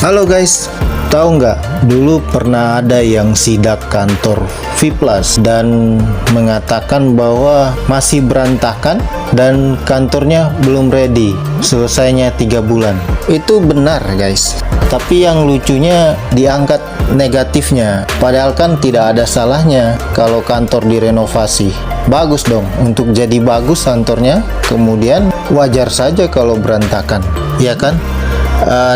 Halo guys, tahu nggak? Dulu pernah ada yang sidak kantor V Plus dan mengatakan bahwa masih berantakan dan kantornya belum ready, selesainya 3 bulan. Itu benar guys. Tapi yang lucunya diangkat negatifnya. Padahal kan tidak ada salahnya kalau kantor direnovasi. Bagus dong untuk jadi bagus kantornya. Kemudian wajar saja kalau berantakan, ya kan?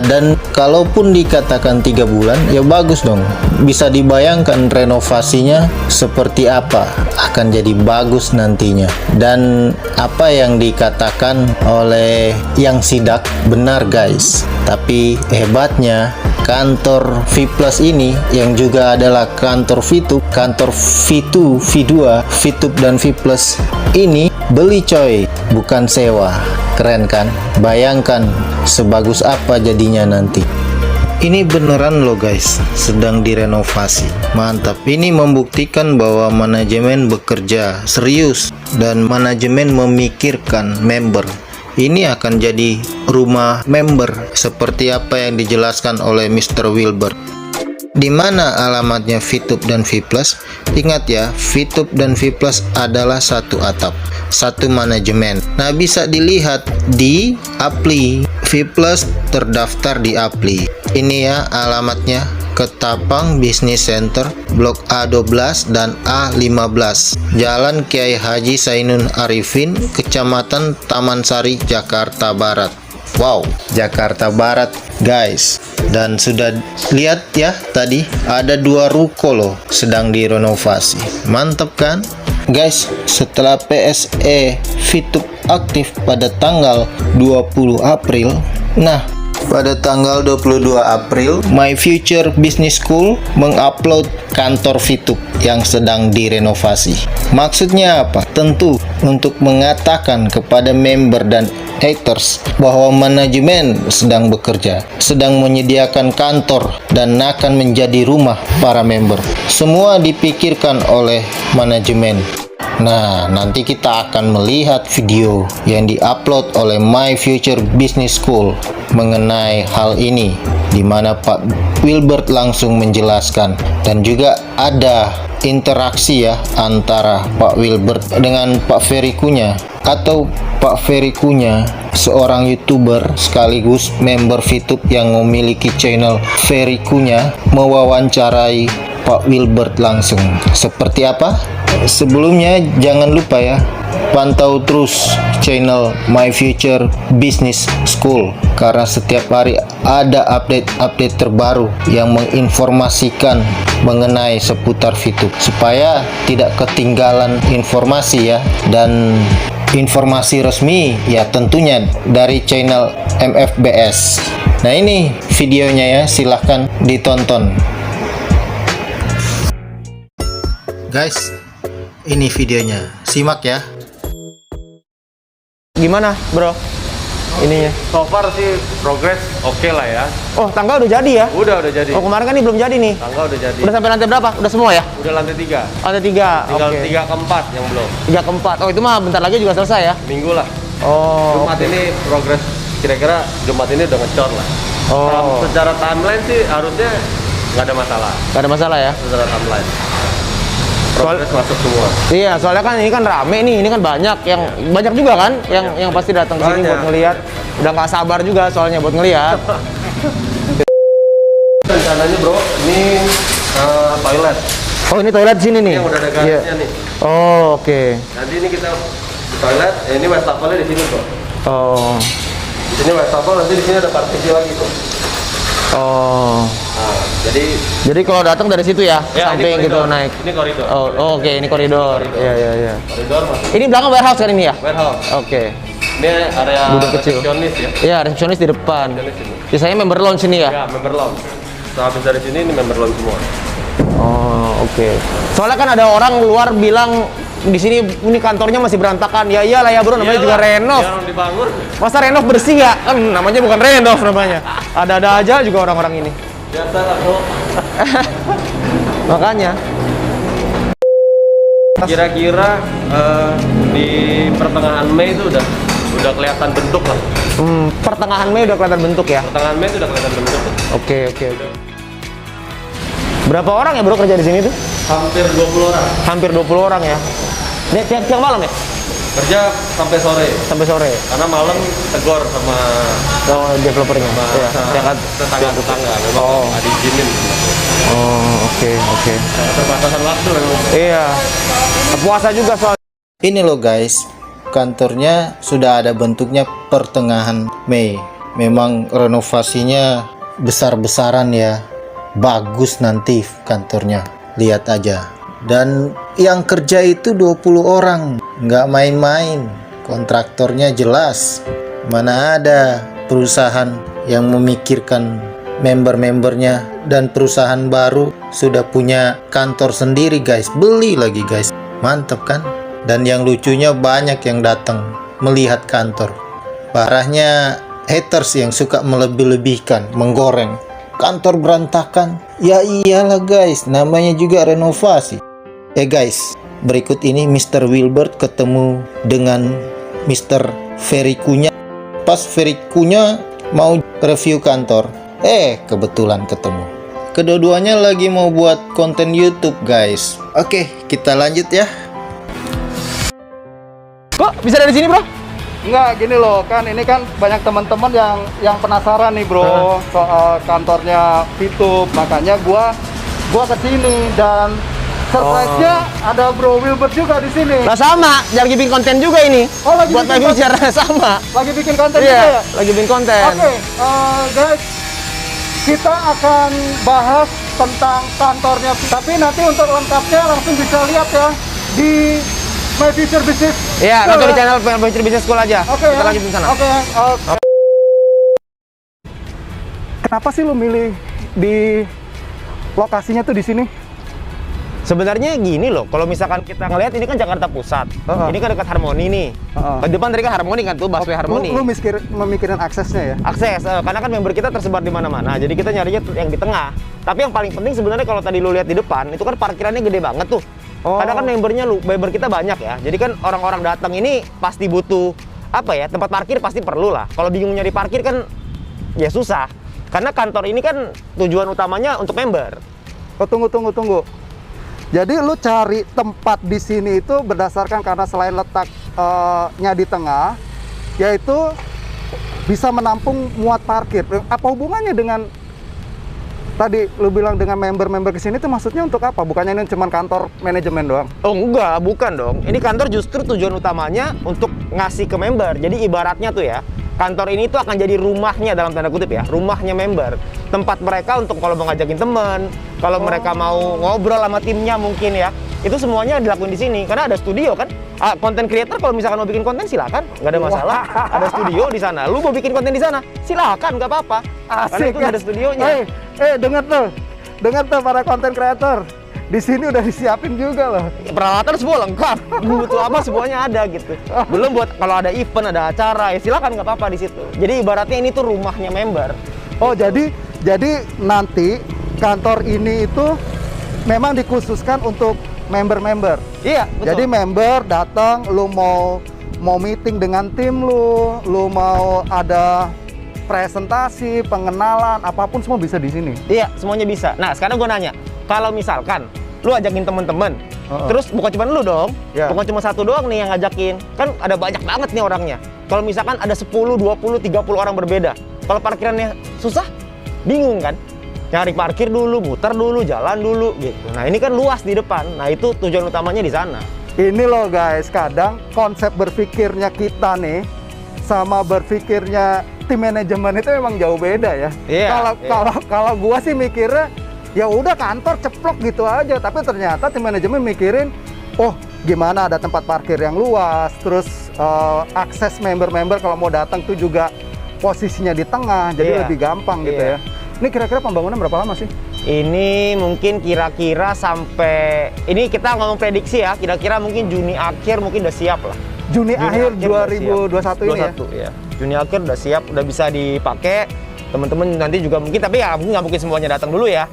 Dan kalaupun dikatakan 3 bulan, ya bagus dong. Bisa dibayangkan renovasinya seperti apa, akan jadi bagus nantinya. Dan apa yang dikatakan oleh yang sidak benar guys. Tapi hebatnya kantor V Plus ini yang juga adalah kantor VTube, kantor V2, V2, VTube dan V Plus ini beli coy, bukan sewa. Keren kan? Bayangkan sebagus apa jadinya nanti. Ini beneran loh guys, sedang direnovasi. Mantap. Ini membuktikan bahwa manajemen bekerja serius dan manajemen memikirkan member. Ini akan jadi rumah member seperti apa yang dijelaskan oleh Mr. Wilbert. Di mana alamatnya VTube dan V Plus? Ingat ya, VTube dan V Plus adalah satu atap, satu manajemen. Nah, bisa dilihat di Apply. V Plus terdaftar di Apply. Ini ya alamatnya, Ketapang Business Center, Blok A12 dan A15, Jalan Kiai Haji Sainun Arifin, Kecamatan Taman Sari, Jakarta Barat. Wow, Jakarta Barat guys. Dan sudah lihat ya tadi ada 2 ruko loh sedang direnovasi. Mantap kan guys? Setelah PSE VTube aktif pada tanggal 20 April, nah pada tanggal 22 April, My Future Business School mengupload kantor VTube yang sedang direnovasi. Maksudnya apa? Tentu untuk mengatakan kepada member dan haters bahwa manajemen sedang bekerja, sedang menyediakan kantor dan akan menjadi rumah para member. Semua dipikirkan oleh manajemen. Nah, nanti kita akan melihat video yang diupload oleh My Future Business School mengenai hal ini, di mana Pak Wilbert langsung menjelaskan, dan juga ada interaksi ya antara Pak Wilbert dengan Pak Ferry Kunya, atau Pak Ferry Kunya, seorang YouTuber sekaligus member VTube yang memiliki channel Ferry Kunya, mewawancarai Pak Wilbert langsung. Seperti apa? Sebelumnya jangan lupa ya, pantau terus channel My Future Business School, karena setiap hari ada update-update terbaru yang menginformasikan mengenai seputar VTube, supaya tidak ketinggalan informasi ya. Dan informasi resmi ya tentunya dari channel MFBS. Nah, ini videonya ya, silahkan ditonton guys. Ini videonya, simak ya. Gimana bro ininya? So far sih progres oke lah ya. Oh, tangga udah jadi ya? Udah jadi. Oh, kemarin kan ini belum jadi nih. Tangga udah jadi. Udah sampai lantai berapa? Udah semua ya? Udah lantai 3. Lantai 3. Tinggal Oke. 3 ke 4 yang belum. 3 ke 4. Oh, itu mah bentar lagi juga selesai ya? Minggu lah. Oh. Jumat ini progres, kira-kira Jumat ini udah ngecor lah. Oh. Secara timeline sih harusnya nggak ada masalah. Gak ada masalah ya? Secara timeline. Progres masuk semua. Iya, soalnya kan ini kan rame nih, ini kan banyak juga kan yang pasti datang ke sini Banyak. buat ngelihat. Udah nggak sabar juga soalnya buat ngelihat. Rencananya bro, ini toilet. Oh, ini toilet sini nih. Yang udah ada Iya. garisnya nih. Oh, oke. Nanti ini kita di toilet, ini wastafelnya di sini bro. Oh. Di sini wastafel, nanti di sini ada partisi lagi tuh. Oh. Nah, jadi Jadi kalau datang dari situ ya, ya, samping ini gitu koridor. naik. Ini koridor. Oh, oke, ini koridor. Iya, iya, iya. Koridor masuk Ini belakang warehouse kan ini ya? warehouse. Oke. Ini area Gudang kecil. resepsionis ya. Iya, resepsionis di depan. Resepsionis ini. Biasanya member lounge sini ya? Ya, member lounge. Setelah habis dari sini ini member lounge semua. Oh, oke. Soalnya kan ada orang luar bilang di sini ini kantornya masih berantakan. Ya iyalah ya bro, namanya juga renov. Yang dibangun. Masa renov bersih ya? Kan namanya bukan renov namanya. Ada-ada aja juga orang-orang ini. Biasa lah bro. Makanya. Kira-kira di pertengahan Mei itu udah udah kelihatan bentuk lah. Pertengahan Mei udah kelihatan bentuk ya. Pertengahan Mei itu udah kelihatan bentuk. Oke. Berapa orang ya bro kerja di sini tuh? Hampir 20 orang. Hampir 20 orang ya. Ini tiap malam ya? Kerja sampai sore. Sampai sore. Karena malam tegor sama Developernya. Iya. tetangga-tetangga. Memang nggak diizinin. Oke. Terbatasan waktu memang. Iya. Puasa juga soal. Ini loh guys, kantornya sudah ada bentuknya pertengahan Mei. Memang renovasinya besar-besaran ya. Bagus nanti kantornya, lihat aja. Dan yang kerja itu 20 orang, nggak main-main. Kontraktornya jelas. Mana ada perusahaan yang memikirkan member-membernya, dan perusahaan baru sudah punya kantor sendiri guys. Beli lagi guys, mantep kan? Dan yang lucunya banyak yang datang melihat kantor. Parahnya haters yang suka melebih-lebihkan, menggoreng. Kantor berantakan. Ya iyalah guys, namanya juga renovasi. Guys, berikut ini Mr. Wilbert ketemu dengan Mr. Verikunya. Pas Verikunya mau review kantor, kebetulan ketemu. Kedua-duanya lagi mau buat konten YouTube guys. Oke, kita lanjut ya. Kok bisa dari sini bro? Enggak, gini loh, kan ini kan banyak teman-teman yang penasaran nih bro soal kantornya VTube. Makanya gua kesini, dan surprise-nya ada Bro Wilbert juga di sini. Lah sama, lagi bikin konten juga ini. Oh, lagi buat bikin live konten. bicara sama. Lagi bikin konten Iya, juga ya? lagi bikin konten. Oke, guys, kita akan bahas tentang kantornya. Tapi nanti untuk lengkapnya langsung bisa lihat ya di My Future Business. Iya, School nanti di ya. channel Future Business School aja. Oke, Kita ya. lanjutin sana. Oke. Kenapa sih lu milih di lokasinya tuh di sini? Sebenarnya gini loh, kalau misalkan kita ngelihat ini kan Jakarta Pusat. Ini kan dekat Harmoni nih. Ke depan tadi kan Harmoni kan tuh, busway Harmoni. Lu memikirin aksesnya ya? Akses, karena kan member kita tersebar di mana-mana. Jadi kita nyarinya yang di tengah. Tapi yang paling penting sebenarnya kalau tadi lu lihat di depan, itu kan parkirannya gede banget tuh. Karena kan member kita banyak ya. Jadi kan orang-orang datang ini pasti butuh tempat parkir pasti perlu lah. Kalau bingung nyari parkir kan ya susah. Karena kantor ini kan tujuan utamanya untuk member. Oh, tunggu. Jadi lu cari tempat di sini itu berdasarkan karena selain letaknya di tengah, yaitu bisa menampung muat parkir. Apa hubungannya dengan tadi lu bilang dengan member-member kesini itu maksudnya untuk apa? Bukannya ini cuma kantor manajemen doang? Oh enggak, bukan dong. Ini kantor justru tujuan utamanya untuk ngasih ke member. Jadi ibaratnya tuh ya, kantor ini tuh akan jadi rumahnya dalam tanda kutip ya, rumahnya member. Tempat mereka untuk kalau mau ngajakin temen, kalau mereka mau ngobrol sama timnya mungkin ya, itu semuanya dilakuin di sini. Karena ada studio kan, konten creator kalau misalkan mau bikin konten silakan, nggak ada masalah. Ada studio di sana. Lu mau bikin konten di sana, silakan, nggak apa-apa. Karena itu ada studionya. Dengar tuh para konten creator. Di sini udah disiapin juga loh. Peralatan semua lengkap, butuh apa semuanya ada gitu. Belum buat kalau ada event, ada acara, ya silakan nggak apa-apa di situ. Jadi ibaratnya ini tuh rumahnya member. Oh, jadi nanti kantor ini itu memang dikhususkan untuk member-member. Iya, betul. Jadi member datang, lu mau meeting dengan tim lu mau ada presentasi, pengenalan, apapun semua bisa di sini. Iya, semuanya bisa. Nah, sekarang gue nanya, kalau misalkan lu ajakin temen-temen, terus bukan cuma lu dong, bukan cuma satu doang nih yang ngajakin, kan ada banyak banget nih orangnya. Kalau misalkan ada 10, 20, 30 orang berbeda, kalau parkirannya susah, bingung kan? Nyari parkir dulu, muter dulu, jalan dulu gitu. Nah, ini kan luas di depan. Nah, itu tujuan utamanya di sana. Ini loh guys, kadang konsep berpikirnya kita nih sama berpikirnya tim manajemen itu memang jauh beda ya. Kalau gua sih mikirnya ya udah kantor ceplok gitu aja, tapi ternyata tim manajemen mikirin, oh gimana ada tempat parkir yang luas, terus akses member-member kalau mau datang tuh juga posisinya di tengah, jadi lebih gampang gitu ya. Ini kira-kira pembangunan berapa lama sih? Ini mungkin kira-kira sampai, ini kita ngomong prediksi ya, kira-kira mungkin Juni akhir mungkin udah siap lah. Juni akhir 2021 ini ya? Ya. Juni akhir udah siap, udah bisa dipakai. Teman-teman nanti juga mungkin, tapi ya nggak mungkin semuanya datang dulu ya.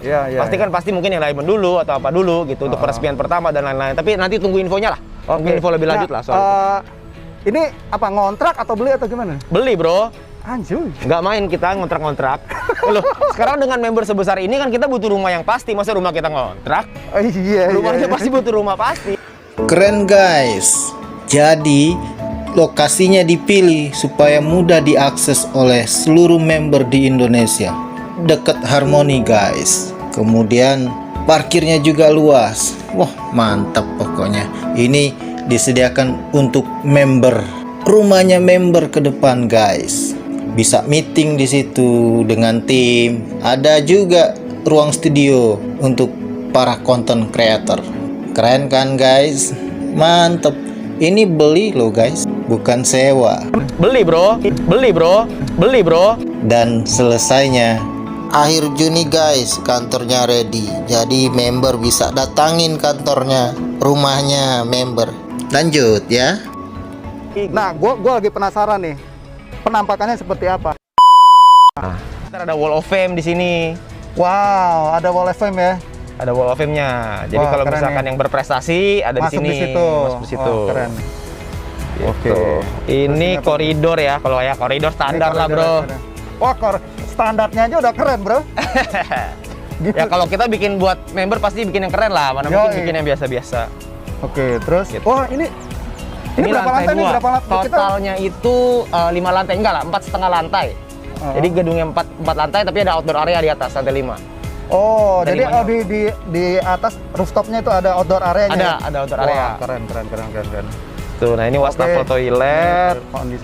Pasti mungkin yang lain dulu atau apa dulu gitu untuk peresmian pertama dan lain-lain. Tapi nanti tunggu infonya lah. Mungkin info lebih lanjut lah soal itu. Ini apa ngontrak atau beli atau gimana? Beli, bro. Anjir. Nggak main kita ngontrak-ngontrak. Loh, sekarang dengan member sebesar ini kan kita butuh rumah yang pasti. Masa rumah kita ngontrak? Iya. Rumahnya pasti butuh rumah pasti. Keren guys. Jadi lokasinya dipilih supaya mudah diakses oleh seluruh member di Indonesia. Dekat Harmoni guys. Kemudian parkirnya juga luas. Wah, mantap pokoknya. Ini disediakan untuk member. Rumahnya member ke depan guys. Bisa meeting di situ dengan tim. Ada juga ruang studio untuk para content creator. Keren kan guys? Mantep. Ini beli loh guys, bukan sewa. Beli, bro. Beli, bro. Beli, bro. Dan selesainya akhir Juni guys, kantornya ready. Jadi member bisa datangin kantornya, rumahnya member. Lanjut ya. Nah, gua lagi penasaran nih. Penampakannya seperti apa? Ntar ada wall of fame di sini. Wow, ada wall of fame ya. Ada wall of fame-nya. Jadi Wah, kalau keren misalkan nih. yang berprestasi ada Masuk di sini. di situ. Masuk di situ. Oh, keren. Gitu. Oke. Ini koridor ya. Kalau ya koridor standar Ini lah, bro. Wah, standarnya aja udah keren, bro. Ya kalau kita bikin buat member pasti bikin yang keren lah. Mana mungkin Yoi. bikin yang biasa-biasa. Oke, terus. Gitu. Wah, ini berapa lantai nih? dua. Berapa lantai? Totalnya itu 5 lantai, enggak lah, 4,5 lantai. Jadi gedungnya 4 lantai tapi ada outdoor area di atas, lantai 5. Oh, Dari jadi mana? di atas rooftopnya itu ada outdoor areanya. Ada outdoor Wah, area. keren. Tuh, nah ini wastafel toilet.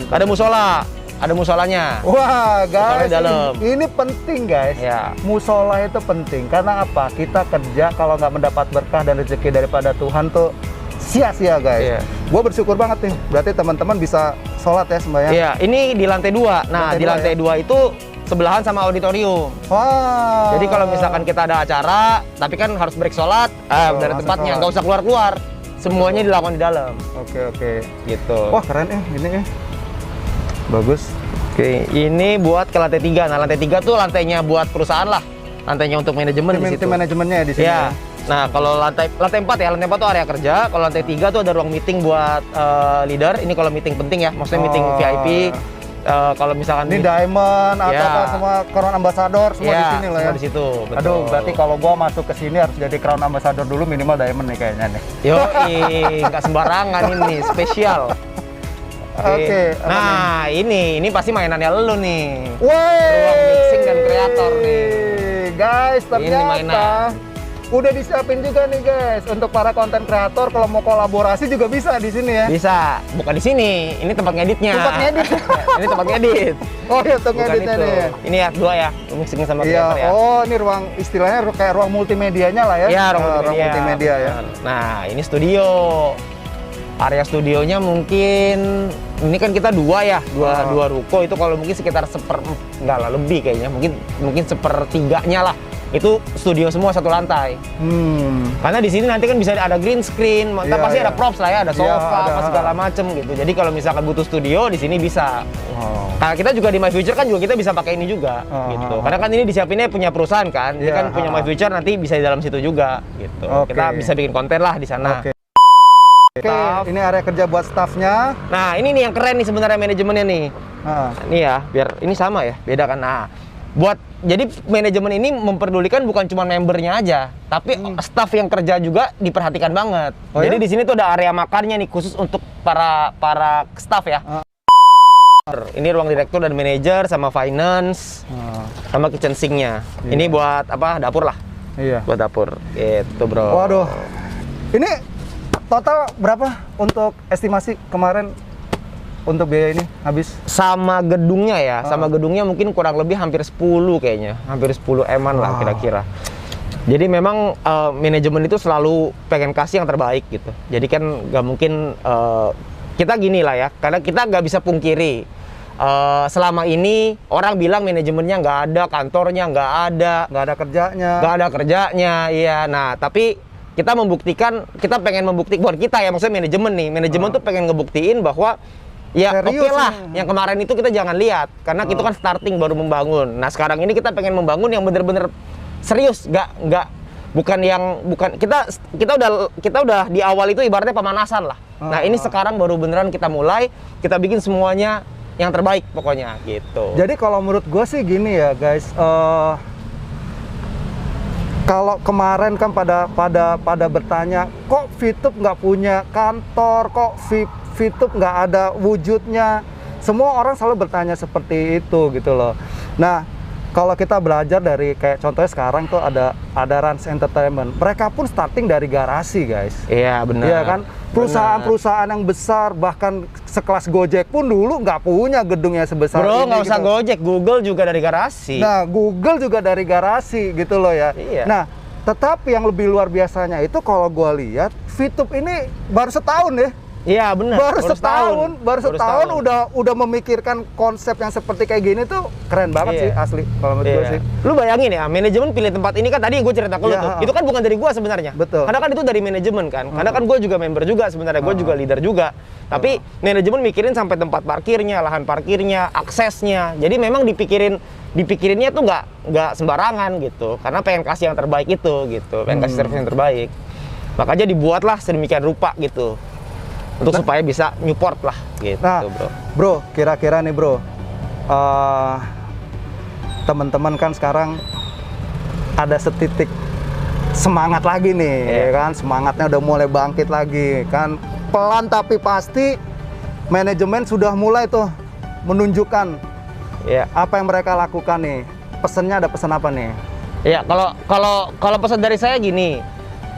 Ada musola, ada musolanya. Wah, Musolanya guys, dalam. ini penting guys. Ya. Musola itu penting karena apa? Kita kerja kalau nggak mendapat berkah dan rezeki daripada Tuhan tuh sia-sia guys. Iya. Gue bersyukur banget nih. Berarti teman-teman bisa sholat ya sembahyang. Iya, ini di lantai 2. Nah, Lantai di dua, lantai 2 itu sebelahan sama auditorium. Wah. Jadi kalau misalkan kita ada acara, tapi kan harus break sholat, dari langsung tempatnya, sholat. nggak usah keluar-keluar. Semuanya dilakukan di dalam, Oke. gitu. Wah, keren ini. Bagus. Oke, ini buat ke lantai 3. Nah, lantai 3 tuh lantainya buat perusahaan lah. Lantainya untuk manajemen di situ. Tim manajemennya ya di sini. Ya. Nah, kalau lantai 4 ya, lantai 4 tuh area kerja. Kalau lantai 3 tuh ada ruang meeting buat leader. Ini kalau meeting penting ya, maksudnya meeting Oh. VIP. Kalau misalkan Ini diamond atau Ya. apa semua crown ambassador semua di sini lah ya. semua di situ. Betul. Aduh, berarti kalau gua masuk ke sini harus jadi crown ambassador dulu minimal diamond nih kayaknya nih. Yoi, nggak sembarangan ini, spesial. Oke, apa Nah, ini pasti mainannya lu nih. Woi, Ruang mixing dan kreator nih. Guys, Ini ternyata mainan. udah disiapin juga nih guys untuk para konten kreator kalau mau kolaborasi juga bisa di sini ya. Bisa, bukan di sini. Ini tempat ngeditnya. Tempat ngedit. Ini tempat ngedit. Oh iya, untuk Bukan ngeditnya itu. nih. Ini ya, 2 ya, mixing sama Iya, kreator ya. oh ini ruang istilahnya kayak ruang multimedianya lah ya. Iya, ruang multimedia. multimedia ya. Benar. Nah, ini studio. Area studionya mungkin ini kan kita 2 ya, dua ruko itu kalau mungkin sekitar enggak lah lebih kayaknya, mungkin 1/3-nya lah. Itu studio semua satu lantai. Karena di sini nanti kan bisa ada green screen, Iya, pasti iya. ada props lah ya, ada sofa, Iya, ada. apa segala macem gitu. Jadi kalau misalkan butuh studio di sini bisa. Wow. Nah, kita juga di My Future kan juga kita bisa pakai ini juga gitu. Karena kan ini disiapinnya punya perusahaan kan. Ini Iya, kan punya My Future nanti bisa di dalam situ juga gitu. Oke. Kita bisa bikin konten lah di sana. Oke. Oke, Staff. ini area kerja buat staffnya. Nah, ini nih yang keren nih sebenarnya manajemennya nih. Ah. Ini ya, biar ini sama ya, beda kan. Nah, jadi manajemen ini memperdulikan bukan cuma membernya aja, tapi staff yang kerja juga diperhatikan banget. Oh, Jadi ya? di sini tuh ada area makannya nih khusus untuk para staff ya. Ini ruang direktur dan manajer sama finance sama kitchen sink-nya. Iya. Ini buat apa? Dapur lah. Iya. Buat dapur. Gitu, Bro. Waduh. Ini total berapa untuk estimasi kemarin untuk biaya ini habis? Sama gedungnya ya, sama gedungnya mungkin kurang lebih hampir 10 kayaknya. Hampir 10 M-an lah kira-kira. Jadi memang manajemen itu selalu pengen kasih yang terbaik gitu. Jadi kan nggak mungkin kita gini lah ya, karena kita nggak bisa pungkiri selama ini orang bilang manajemennya nggak ada, kantornya nggak ada kerjanya, iya. Nah tapi kita membuktikan, kita pengen membuktikan buat kita ya, maksudnya manajemen nih, manajemen tuh pengen ngebuktiin bahwa ya oke Serius lah, nih. yang kemarin itu kita jangan lihat karena itu kan starting baru membangun. Nah sekarang ini kita pengen membangun yang bener-bener serius, nggak bukan kita udah di awal itu ibaratnya pemanasan lah. Nah, ini sekarang baru beneran kita mulai, kita bikin semuanya yang terbaik pokoknya gitu. Jadi kalau menurut gue sih gini ya guys, kalau kemarin kan pada bertanya, kok Fitup nggak punya kantor, kok Fitup nggak ada wujudnya. Semua orang selalu bertanya seperti itu gitu loh. Nah, kalau kita belajar dari kayak contohnya sekarang tuh ada Rans Entertainment. Mereka pun starting dari garasi, guys. Iya, benar. Iya kan? Perusahaan-perusahaan yang besar bahkan sekelas Gojek pun dulu nggak punya gedungnya sebesar ini. Bro, nggak usah gitu. Gojek, Google juga dari garasi. Nah, Google juga dari garasi gitu loh ya. Iya. Nah, tetapi yang lebih luar biasanya itu kalau gua lihat Fitup ini baru setahun ya. Iya, benar. Baru setahun udah memikirkan konsep yang seperti kayak gini tuh keren banget sih asli kalau menurut gue sih. Lu bayangin ya, manajemen pilih tempat ini kan tadi gue cerita ke lu tuh. Itu kan bukan dari gue sebenarnya. Betul. Karena kan itu dari manajemen kan. Karena kan gue juga member juga sebenarnya, gue juga leader juga. Tapi manajemen mikirin sampai tempat parkirnya, lahan parkirnya, aksesnya. Jadi memang dipikirinnya tuh nggak sembarangan gitu. Karena pengen kasih yang terbaik itu gitu, pengen kasih service yang terbaik. Makanya dibuatlah sedemikian rupa gitu. Untuk supaya bisa Newport lah gitu. Nah, bro, kira-kira nih bro, teman-teman kan sekarang ada setitik semangat lagi nih, ya kan? Semangatnya udah mulai bangkit lagi, kan? Pelan tapi pasti manajemen sudah mulai tuh menunjukkan apa yang mereka lakukan nih. Pesannya ada pesan apa nih? Ya, kalau pesan dari saya gini,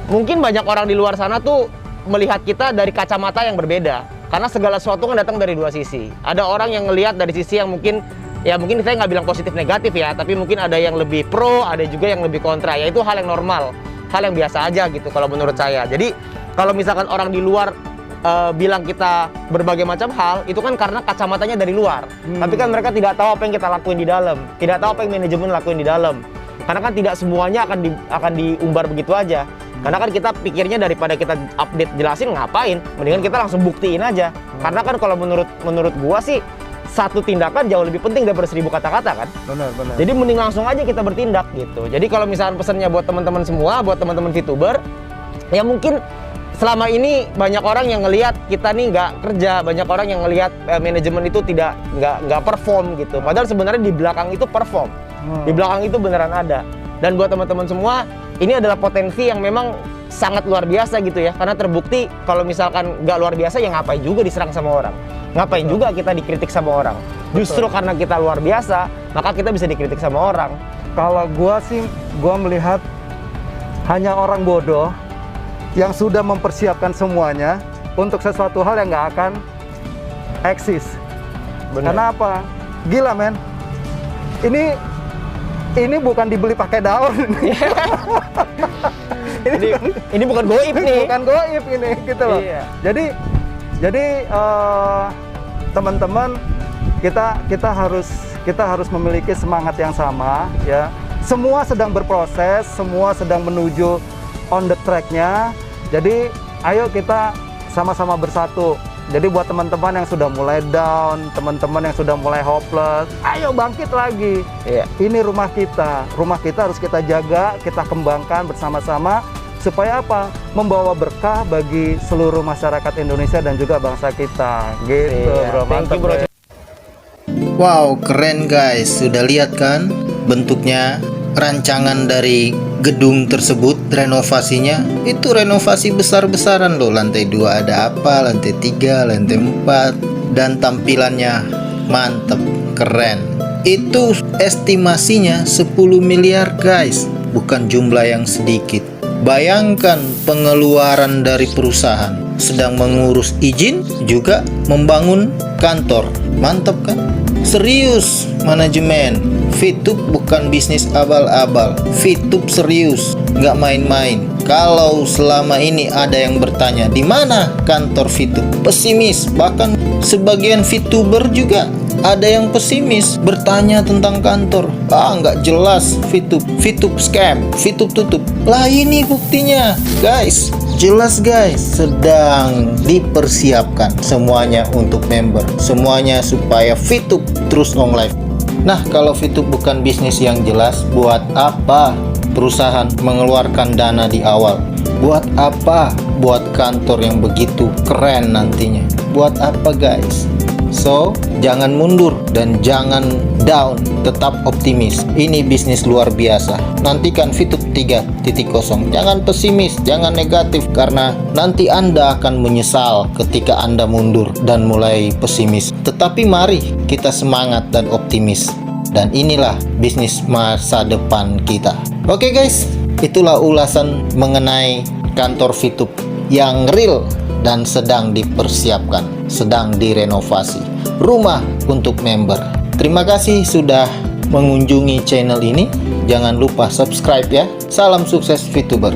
mungkin banyak orang di luar sana tuh melihat kita dari kacamata yang berbeda, karena segala sesuatu kan datang dari dua sisi. Ada orang yang ngelihat dari sisi yang mungkin saya nggak bilang positif negatif ya, tapi mungkin ada yang lebih pro, ada juga yang lebih kontra. Ya itu hal yang normal, hal yang biasa aja gitu kalau menurut saya. Jadi kalau misalkan orang di luar bilang kita berbagai macam hal, itu kan karena kacamatanya dari luar. Tapi kan mereka tidak tahu apa yang kita lakuin di dalam, tidak tahu apa yang manajemen lakuin di dalam. Karena kan tidak semuanya akan diumbar begitu aja. Karena kan kita pikirnya daripada kita update jelasin ngapain, mendingan kita langsung buktiin aja. Karena kan kalau menurut gua sih satu tindakan jauh lebih penting daripada 1000 kata-kata kan. Benar. Jadi mending langsung aja kita bertindak gitu. Jadi kalau misalnya pesannya buat teman-teman semua, buat teman-teman VTuber, ya mungkin selama ini banyak orang yang ngelihat kita nih nggak kerja, banyak orang yang ngelihat manajemen itu nggak perform gitu. Padahal sebenarnya di belakang itu perform, di belakang itu beneran ada. Dan buat teman-teman semua, ini adalah potensi yang memang sangat luar biasa gitu ya. Karena terbukti kalau misalkan nggak luar biasa, ya ngapain juga diserang sama orang. Ngapain juga kita dikritik sama orang. Justru karena kita luar biasa, maka kita bisa dikritik sama orang. Kalau gua melihat hanya orang bodoh yang sudah mempersiapkan semuanya untuk sesuatu hal yang nggak akan eksis. Bener. Kenapa? Gila men. Ini bukan dibeli pakai daun. ini bukan goib nih. Bukan goib ini gitu loh. Iya. Jadi teman-teman, kita harus memiliki semangat yang sama ya. Semua sedang berproses, semua sedang menuju on the track-nya. Jadi ayo kita sama-sama bersatu. Jadi buat teman-teman yang sudah mulai down, teman-teman yang sudah mulai hopeless, ayo bangkit lagi. Iya. Ini rumah kita harus kita jaga, kita kembangkan bersama-sama supaya apa? Membawa berkah bagi seluruh masyarakat Indonesia dan juga bangsa kita. Gitu, Iya. bro. Thank you, bro. Wow, keren guys. Sudah lihat kan bentuknya, rancangan dari gedung tersebut, renovasinya itu renovasi besar-besaran loh. Lantai 2 ada apa, lantai 3, lantai 4, dan tampilannya mantep, keren. Itu estimasinya 10 miliar guys, bukan jumlah yang sedikit. Bayangkan pengeluaran dari perusahaan, sedang mengurus izin juga membangun kantor. Mantap kan? Serius manajemen. VTup bukan bisnis abal-abal. VTup serius, nggak main-main. Kalau selama ini ada yang bertanya di mana kantor VTup, pesimis. Bahkan sebagian VTuber juga ada yang pesimis, bertanya tentang kantor. Nggak jelas VTup, VTup scam, VTup tutup. Lah ini buktinya, guys. Jelas guys, sedang dipersiapkan semuanya untuk member, semuanya supaya VTup terus long life. Nah, kalau VTup bukan bisnis yang jelas, buat apa perusahaan mengeluarkan dana di awal. Buat apa buat kantor yang begitu keren nantinya? Buat apa guys? So, jangan mundur dan jangan down, tetap optimis. Ini bisnis luar biasa. Nantikan Fitup 3.0. Jangan pesimis, jangan negatif, karena nanti Anda akan menyesal ketika Anda mundur dan mulai pesimis. Tetapi mari kita semangat dan optimis. Dan inilah bisnis masa depan kita. Oke guys, itulah ulasan mengenai kantor Fitup yang real dan sedang dipersiapkan, sedang direnovasi. Rumah untuk member. Terima kasih sudah mengunjungi channel ini. Jangan lupa subscribe ya. Salam sukses VTuber.